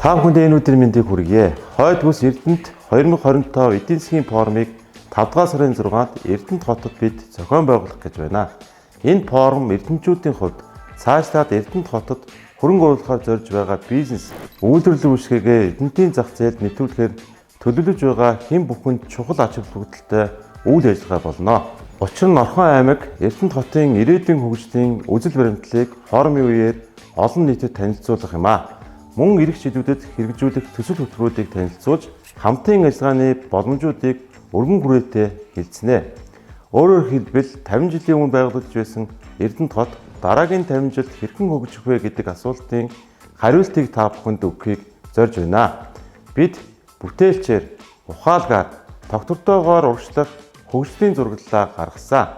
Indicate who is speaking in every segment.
Speaker 1: Та бүхэнд энэ өдрийн мэндийг хүргье. Хойд бүс Эрдэнэт 2025 эдийн засгийн форумыг 5 дугаар сарын 6-нд Эрдэнэт хотод бид зохион байгуулах гэж байна. Энэ форум эрдэнэчүүдийн хувьд цаашлаад Эрдэнэт хотод хөрөнгө оруулахаар зорж байгаа бизнес, үйлдвэрлэлийн үйлчилгээгээ Эрдэнэтийн зах зээлд нэвтрүүлэхээр төлөвлөж байгаа хэн бүхэнд чухал ач холбогдолтой үйл ажиллагаа болно. Учир нь Орхон аймаг Эрдэнэт хотын ирээдүйн хөгжлийн үзэл баримтлалыг форумын үеэр олон нийтэд танилцуулах юм а. Мөн ирэх жилүүдэд хэрэгжүүлэх төсөл хөтөлбөрүүдийг танилцуулж, хамтын ажиллагааны боломжуудыг өргөн хүрээтэй хэлцэнэ. Өөрөөр хэлбэл 50 жилийн өмнө байгуулагдж байсан Эрдэнэт хот дараагийн 50 жилд хэрхэн хөгжих вэ гэдэг асуултын хариултыг та бүхэнд өгөхийг зорж байна. Бид бүтээлчээр, ухаалгаар, тогтвортойгоор урагшлах хөгжлийн зураглалаа гаргасан.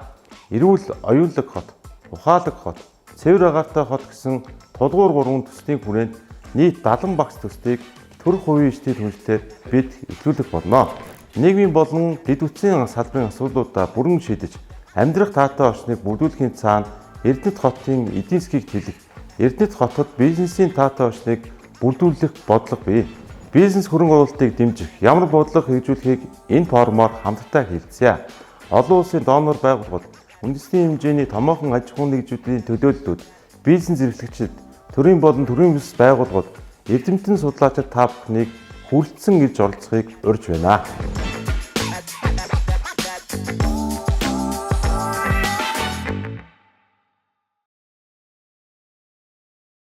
Speaker 1: Эрүүл оюунлаг хот, ухаалаг хот, цэвэр агаартай хот гэсэн тулгуур 3 төслийн хүрээнд нийт 70 багц төслийг төрөх хувийн эчдийн түншлэлээр бид эхлүүлэх болно. Нийгмийн болон дэд үтсийн салбарын асуудлуудаа бүрэн шийдэж, амьдрах таатай орчныг бүрдүүлэхийн цаана Эрдэнэт хотын эдийн засгийг тэлэх, Эрдэнэт хотод бизнесийн таатай орчныг бүрдүүлэх бодлого бий. Бизнес хөрөнгө оруулалтыг дэмжих ямар бодлого хэрэгжүүлэхийг энэ форумоор хамтдаа хэлцгээе. Олон улсын донор байгууллагууд, үндэсний хэмжээний томоохон аж ахуйн нэгжүүдийн төлөөллүүд, бизнес эрхлэгчид, төрийн болон төрийн бүс байгууллагууд, эрдэмтэн судлаачид та бүхнийг хүрэлцэн ирж оролцохыг урьж байна.